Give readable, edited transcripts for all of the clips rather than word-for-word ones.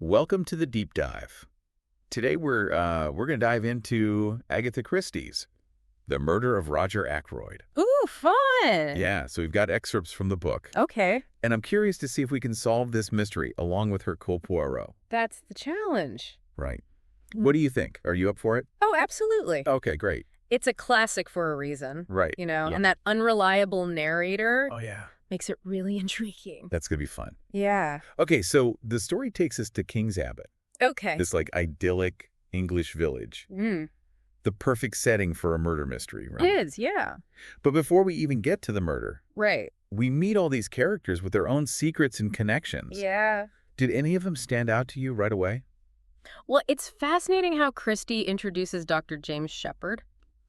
Welcome to the deep dive. Today we're going to dive into Agatha Christie's The Murder of Roger Ackroyd. Ooh, fun! Yeah, so we've got excerpts from the book. Okay. And I'm curious to see if we can solve this mystery along with Hercule Poirot. That's the challenge. Right. What do you think? Are you up for it? Oh, absolutely. Okay, great. It's a classic for a reason. Right. Yeah. Yeah. And that unreliable narrator Oh, yeah. makes it really intriguing. That's going to be fun. Yeah. Okay, so the story takes us to King's Abbot, Okay. this idyllic English village. Mm. The perfect setting for a murder mystery, right? It is, yeah. But before we even get to the murder, Right. we meet all these characters with their own secrets and connections. Yeah. Did any of them stand out to you right away? Well, it's fascinating how Christie introduces Dr. James Shepherd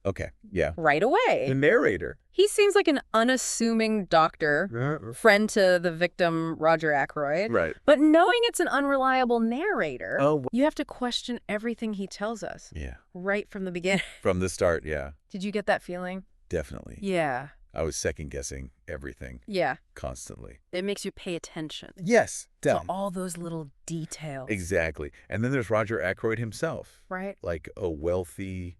Okay, yeah. right The away. narrator. He seems like an unassuming doctor, friend to the victim, Roger Ackroyd. Right. But knowing it's an unreliable narrator, Oh, you have to question everything he tells us yeah. right from the beginning. From the start, yeah. Did you get that feeling? Definitely. Yeah. I was second-guessing everything Yeah. constantly. It makes you pay attention Yes, to all those little details. Exactly. And then there's Roger Ackroyd himself, Right? like a wealthy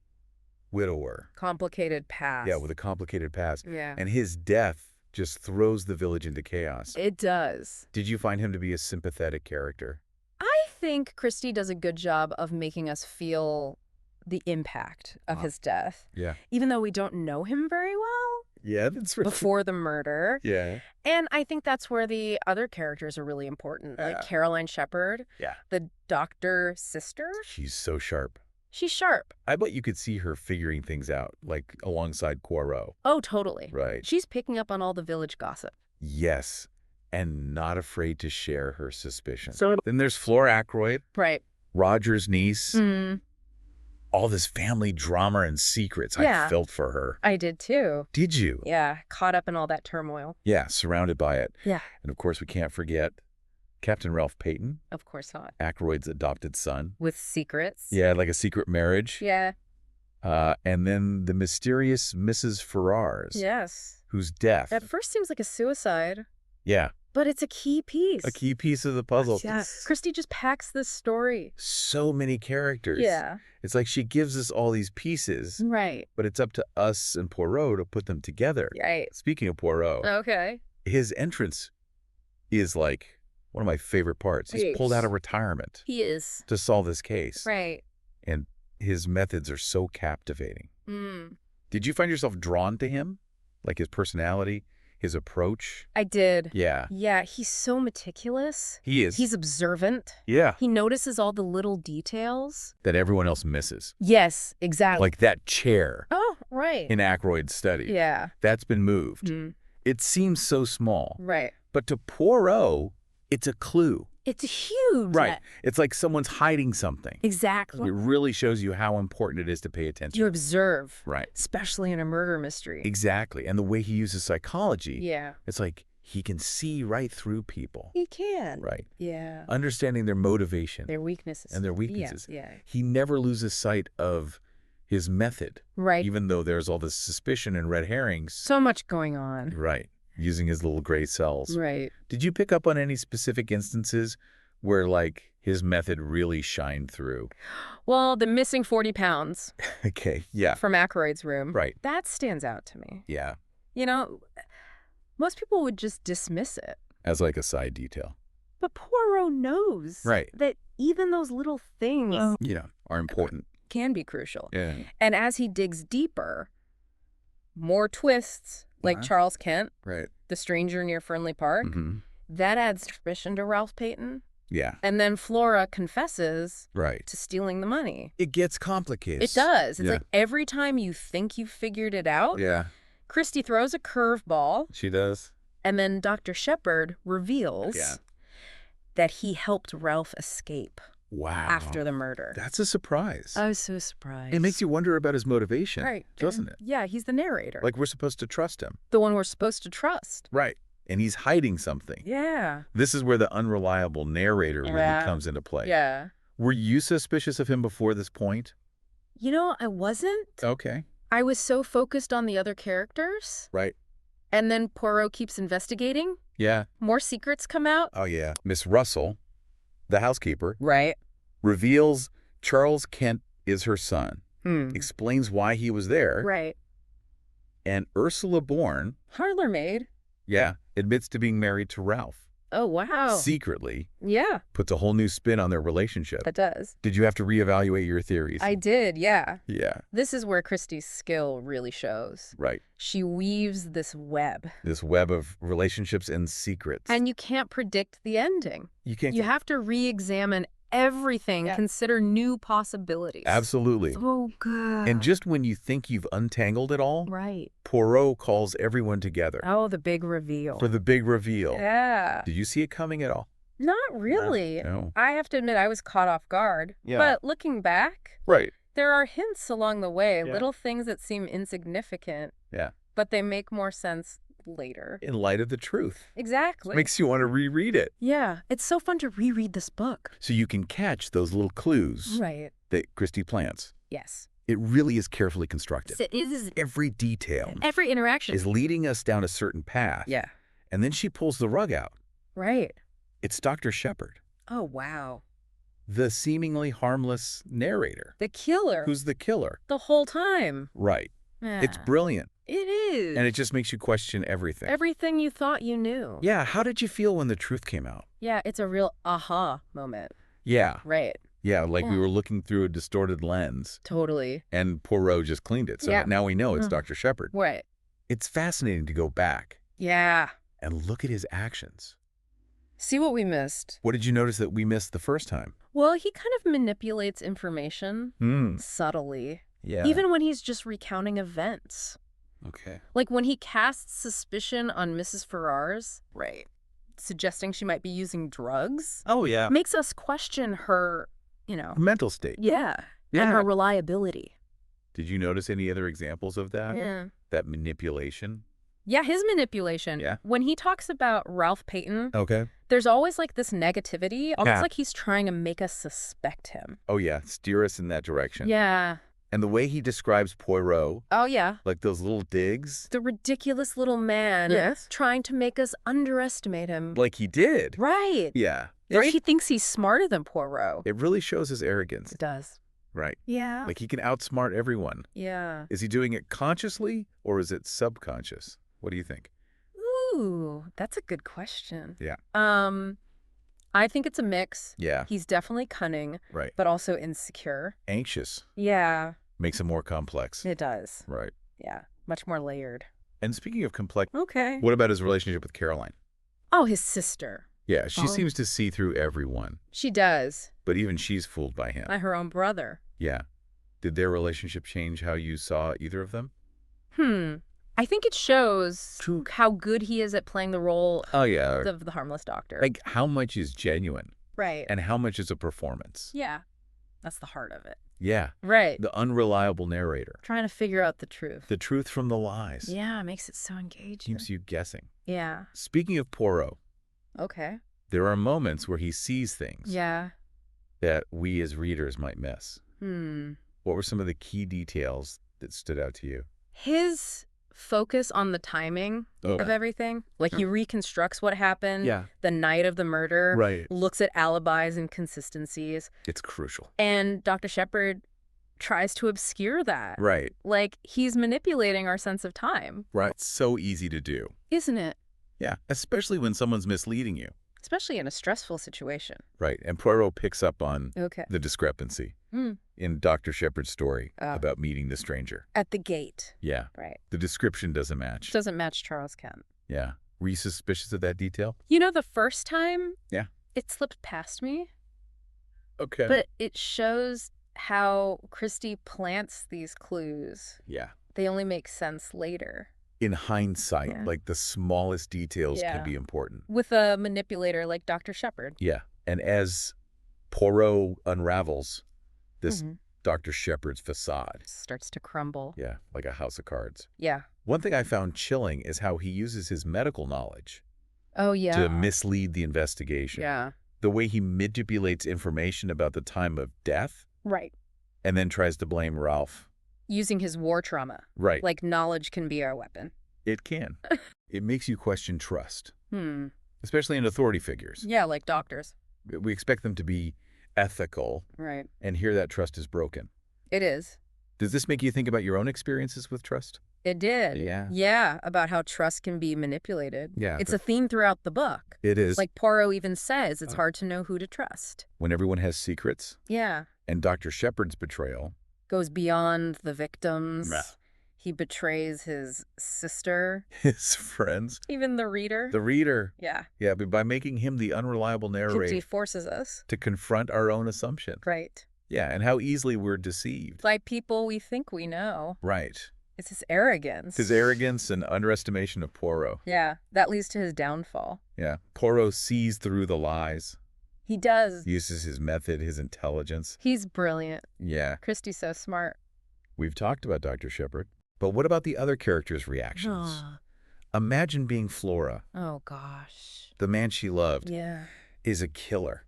widower. Complicated past. Yeah, with a complicated past. Yeah. And his death just throws the village into chaos. It does. Did you find him to be a sympathetic character? I think Christie does a good job of making us feel the impact of his death, Yeah. even though we don't know him very well Yeah, that's right. before the murder. Yeah. And I think that's where the other characters are really important, like Yeah. Caroline Shepherd, Yeah. the doctor sister. She's so sharp. She's sharp. I bet you could see her figuring things out, like alongside Poirot. Oh, totally. Right. She's picking up on all the village gossip. Yes. And not afraid to share her suspicions. So then there's Flora Ackroyd, Right. Roger's niece. Mm, All this family drama and secrets. Yeah. I felt for her. I did too. Did you? Yeah, caught up in all that turmoil. Yeah, surrounded by it. Yeah. And of course, we can't forget Captain Ralph Peyton, Of course not. Ackroyd's adopted son. With secrets. Yeah, like a secret marriage. Yeah. And then the mysterious Mrs. Ferrars, Yes. whose death. At first seems like a suicide, Yeah, but it's a key piece. a key piece of the puzzle. Yeah. Christie just packs this story. So many characters. Yeah. It's like she gives us all these pieces, Right. but it's up to us and Poirot to put them together. Right. Speaking of Poirot, Okay. his entrance is like one of my favorite parts. He's pulled out of retirement He is. to solve this case. Right. And his methods are so captivating. Mm. Did you find yourself drawn to him? Like his personality, his approach? I did. Yeah. Yeah, he's so meticulous. He is. He's observant. Yeah. He notices all the little details. That everyone else misses. Yes, exactly. Like that chair Oh, right. in Ackroyd's study. Yeah. That's been moved. Mm. It seems so small. Right. But to Poirot, it's a clue. It's huge. Right. It's like someone's hiding something. Exactly. It really shows you how important it is to pay attention. You observe. Right. Especially in a murder mystery. Exactly. And the way he uses psychology, Yeah. it's like he can see right through people. He can. Right. Yeah. Understanding their motivation Their weaknesses. and their weaknesses. Yeah. He never loses sight of his method, Right. even though there's all this suspicion and red herrings. So much going on. Right. Using his little gray cells. Right. Did you pick up on any specific instances where, like, his method really shined through? Well, the missing 40 pounds Okay. Yeah. from Ackroyd's room. Right. That stands out to me. Yeah. You know, most people would just dismiss it. As like a side detail. But Poirot knows Right. that even those little things Are important. can be crucial. Yeah. And as he digs deeper, more twists, like Uh-huh. Charles Kent, Right. the stranger near Fernley Park, Mm-hmm. that adds suspicion to Ralph Peyton. Yeah. And then Flora confesses Right. to stealing the money. It gets complicated. It does. It's Yeah. like every time you think you figured it out, Yeah. Christie throws a curveball, She does. and then Dr. Shepherd reveals Yeah. that he helped Ralph escape Wow. after the murder. That's a surprise. I was so surprised. It makes you wonder about his motivation, right, doesn't it? Yeah, he's the narrator. Like we're supposed to trust him. the one we're supposed to trust. Right. And he's hiding something. Yeah. This is where the unreliable narrator really Yeah. comes into play. Yeah. Were you suspicious of him before this point? You know, I wasn't. Okay. I was so focused on the other characters. Right. And then Poirot keeps investigating. Yeah. More secrets come out. Oh, yeah. Miss Russell, the housekeeper, Right. reveals Charles Kent is her son, Hmm. explains why he was there, Right. and Ursula Bourne, Parlor maid. yeah, admits to being married to Ralph. Oh, wow. Secretly, Yeah, puts a whole new spin on their relationship. that does. Did you have to reevaluate your theories? I did, yeah. Yeah, This is where Christie's skill really shows. right. She weaves this web. This web of relationships and secrets. And you can't predict the ending. you can't. You have to re-examine everything, Yeah. consider new possibilities. Absolutely. So good. And just when you think you've untangled it all, Right. Poirot calls everyone together Oh, the big reveal. for the big reveal. Yeah. Did you see it coming at all? Not really. No. I have to admit I was caught off guard. Yeah. But looking back, Right. there are hints along the way, Yeah. little things that seem insignificant, Yeah. but they make more sense later. In light of the truth. Exactly. Makes you want to reread it. Yeah, it's so fun to reread this book. So you can catch those little clues Right. that Christie plants. Yes. It really is carefully constructed. It is Every detail every interaction. is leading us down a certain path. Yeah. And then she pulls the rug out. Right. It's Dr. Shepard, Oh, wow. the seemingly harmless narrator. The killer. Who's the killer? the whole time. Right. It's Yeah. brilliant. It is. And it just makes you question everything. Everything you thought you knew. Yeah, how did you feel when the truth came out? Yeah, it's a real aha moment. Yeah. Right. Yeah, like we Yeah. were looking through a distorted lens Totally. and Poirot just cleaned it. So Yeah. now we know it's Mm. Dr. Shepard. Right. It's fascinating to go back Yeah. and look at his actions. See what we missed. What did you notice that we missed the first time? Well, he kind of manipulates information subtly, Yeah. even when he's just recounting events. Okay. Like when he casts suspicion on Mrs. Ferrars, right, suggesting she might be using drugs, Oh, yeah. makes us question her, Mental state. yeah, Yeah. and her reliability. Did you notice any other examples of that? Yeah. That manipulation? Yeah, his manipulation. Yeah. When he talks about Ralph Payton, Okay. there's always like this negativity, almost Yeah. like he's trying to make us suspect him. Oh, yeah. Steer us in that direction. Yeah. And the way he describes Poirot, Oh, yeah. like those little digs, The ridiculous little man Yes. trying to make us underestimate him. like he did. Right. Yeah. Right? He thinks he's smarter than Poirot. It really shows his arrogance. It does. Right. Yeah. Like he can outsmart everyone. Yeah. Is he doing it consciously or is it subconscious? What do you think? Ooh, that's a good question. Yeah. I think it's a mix. Yeah. He's definitely cunning, Right. but also insecure. Anxious Yeah, makes it more complex. it does. Right. Yeah, much more layered. And speaking of complex, Okay. what about his relationship with Caroline? Oh, his sister. Yeah, she Oh. seems to see through everyone, She does. but even she's fooled by him. By her own brother. Yeah. Did their relationship change how you saw either of them? I think it shows True. how good he is at playing the role Oh, yeah. of the harmless doctor. Like how much is genuine Right. and how much is a performance? Yeah. That's the heart of it. Yeah. Right. The unreliable narrator. Trying to figure out the truth. The truth from the lies. Yeah, makes it so engaging. Keeps you guessing. Yeah. Speaking of Poirot, Okay. there are moments where he sees things Yeah. that we as readers might miss. Hmm. What were some of the key details that stood out to you? His focus on the timing of everything, like he reconstructs what happened Yeah. the night of the murder, Right. looks at alibis and consistencies, It's crucial. and Dr. Shepard tries to obscure that. Right. Like he's manipulating our sense of time, Right. It's so easy to do. isn't it? Yeah. Especially when someone's misleading you. Especially in a stressful situation. Right. And Poirot picks up on Okay. the discrepancy Hmm. in Dr. Shepard's story Oh. about meeting the stranger. At the gate. Yeah. Right. The description doesn't match. Doesn't match Charles Kent. Yeah. Were you suspicious of that detail? You know, the first time, Yeah. it slipped past me, Okay. but it shows how Christie plants these clues. yeah. They only make sense later. In hindsight, Yeah. like the smallest details Yeah. can be important. With a manipulator like Dr. Shepard. Yeah. And as Poirot unravels this Mhm. Dr. Shepard's facade, Starts to crumble. yeah, like a house of cards. Yeah. One thing I found chilling is how he uses his medical knowledge Oh, yeah. to mislead the investigation. Yeah. The way he manipulates information about the time of death Right. and then tries to blame Ralph. Using his war trauma. Right. Like knowledge can be our weapon. It can. It makes you question trust, Hmm. especially in authority figures. Yeah, like doctors. We expect them to be ethical, Right. and here that trust is broken. It is. Does this make you think about your own experiences with trust? It did. Yeah. Yeah, about how trust can be manipulated. Yeah. It's a theme throughout the book. It is. Like Poirot even says, it's hard to know who to trust. When everyone has secrets. Yeah. And Dr. Shepard's betrayal. Goes beyond the victims. Nah. He betrays his sister. His friends. Even the reader. The reader. Yeah. Yeah, but by making him the unreliable narrator. He forces us. To confront our own assumption. Right. Yeah, and how easily we're deceived. By people we think we know. Right. It's his arrogance. His arrogance and underestimation of Poirot. Yeah, that leads to his downfall. Yeah. Poirot sees through the lies. He does. Uses his method, his intelligence. He's brilliant. Yeah. Christie's so smart. We've talked about Dr. Shepard. But what about the other characters' reactions? Imagine being Flora. Oh, gosh. The man she loved. Yeah. Is a killer.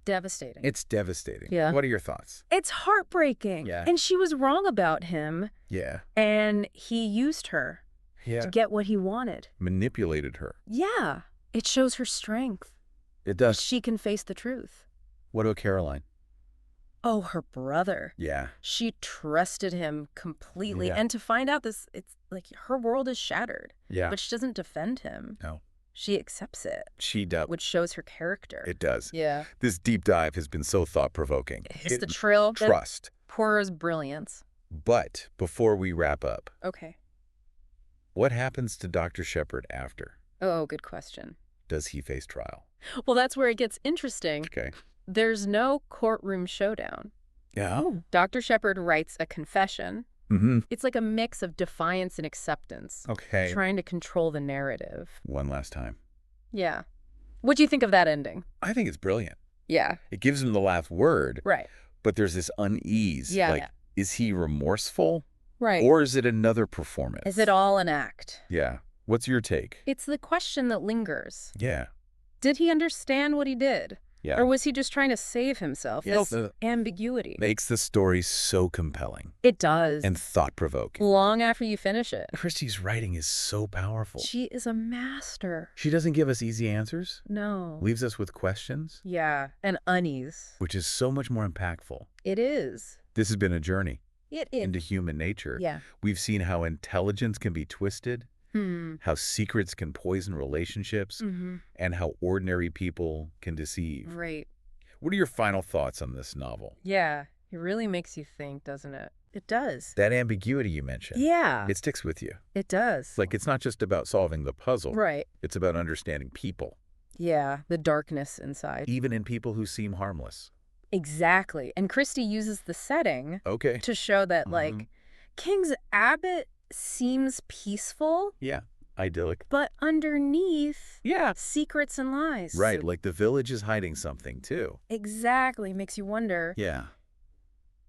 Devastating. It's devastating. Yeah. What are your thoughts? It's heartbreaking. Yeah. And she was wrong about him. Yeah. And he used her Yeah. to get what he wanted. Manipulated her. Yeah. It shows her strength. It does. She can face the truth. What about Caroline? Oh, her brother. Yeah. She trusted him completely. Yeah. And to find out this, it's like her world is shattered. Yeah. But she doesn't defend him. No. She accepts it. She does. Which shows her character. It does. Yeah. This deep dive has been so thought-provoking. It's the trail. Trust. Poirot's brilliance. But before we wrap up, Okay. what happens to Dr. Shepard after? Oh, good question. Does he face trial? Well, that's where it gets interesting. Okay. There's no courtroom showdown. Yeah. Dr. Shepard writes a confession. Mm-hmm. It's like a mix of defiance and acceptance. Okay. Trying to control the narrative. One last time. Yeah. What do you think of that ending? I think it's brilliant. Yeah. It gives him the last word. Right. But there's this unease. Yeah. Like, is he remorseful? Right. Or is it another performance? Is it all an act? Yeah. What's your take? It's the question that lingers. Yeah. Did he understand what he did? Yeah. Or was he just trying to save himself? You know, This ambiguity. makes the story so compelling. It does. And thought-provoking. Long after you finish it. Christie's writing is so powerful. She is a master. She doesn't give us easy answers. No. Leaves us with questions. Yeah, and unease. Which is so much more impactful. It is. This has been a journey It is. into human nature. Yeah. We've seen how intelligence can be twisted, how secrets can poison relationships, and how ordinary people can deceive. Right. What are your final thoughts on this novel? Yeah. It really makes you think, doesn't it? It does. That ambiguity you mentioned. Yeah. It sticks with you. It does. Like, it's not just about solving the puzzle. Right. It's about understanding people. Yeah. The darkness inside. Even in people who seem harmless. Exactly. And Christie uses the setting Okay. to show that, like, King's Abbot seems peaceful. Yeah. Idyllic. But underneath, Yeah. secrets and lies. Right. Like the village is hiding something, too. Exactly. Makes you wonder Yeah.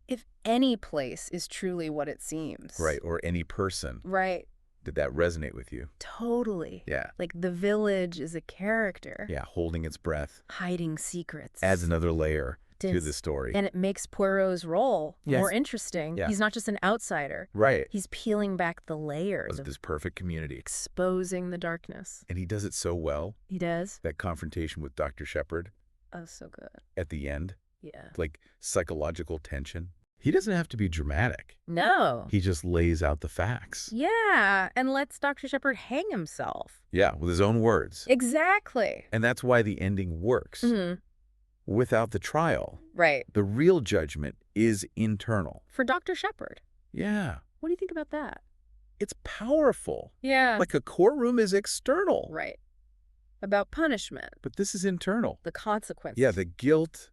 if any place is truly what it seems. Right. Or any person. Right. Did that resonate with you? Totally. Yeah. Like the village is a character. Yeah. Holding its breath. Hiding secrets. Adds another layer to Does. the story. And it makes Poirot's role Yes. more interesting. Yeah. He's not just an outsider. Right. He's peeling back the layers Of of this perfect community. exposing the darkness. And he does it so well. He does. That confrontation with Dr. Shepard Oh, so good. at the end. Yeah. Like psychological tension. He doesn't have to be dramatic. No. He just lays out the facts. Yeah, and lets Dr. Shepard hang himself. Yeah, with his own words. Exactly. And that's why the ending works. Without the trial, Right. the real judgment is internal. For Dr. Shepard. Yeah. What do you think about that? It's powerful. Yeah. Like a courtroom is external. Right. About punishment, But this is internal. the consequences. Yeah, the guilt,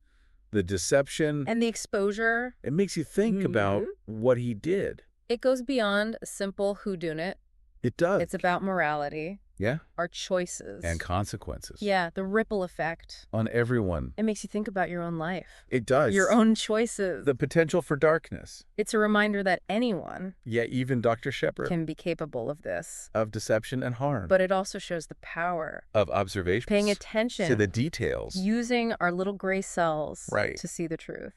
the deception. and the exposure. It makes you think about what he did. It goes beyond a simple whodunit. It does. It's about morality, Yeah. our choices. And consequences. Yeah, the ripple effect. On everyone. It makes you think about your own life. It does. Your own choices. The potential for darkness. It's a reminder that anyone Yeah, even Dr. Shepard. can be capable of this. Of deception and harm. But it also shows the power. Of observation. Paying attention. To the details. Using our little gray cells. Right. To see the truth.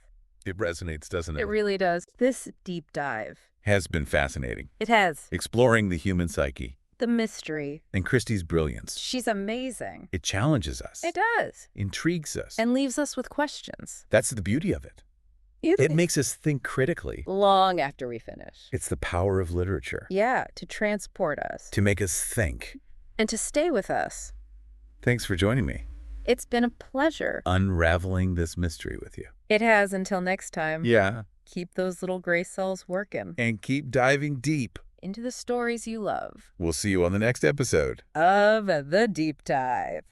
It resonates, doesn't it? It really does. This deep dive. Has been fascinating. It has. Exploring the human psyche. The mystery. And Christie's brilliance. She's amazing. It challenges us. It does. Intrigues us. And leaves us with questions. That's the beauty of it. It makes us think critically. Long after we finish. It's the power of literature. Yeah, to transport us. To make us think. And to stay with us. Thanks for joining me. It's been a pleasure. Unraveling this mystery with you. It has until next time. Yeah. Keep those little gray cells working. And keep diving deep. Into the stories you love. We'll see you on the next episode Of The Deep Dive.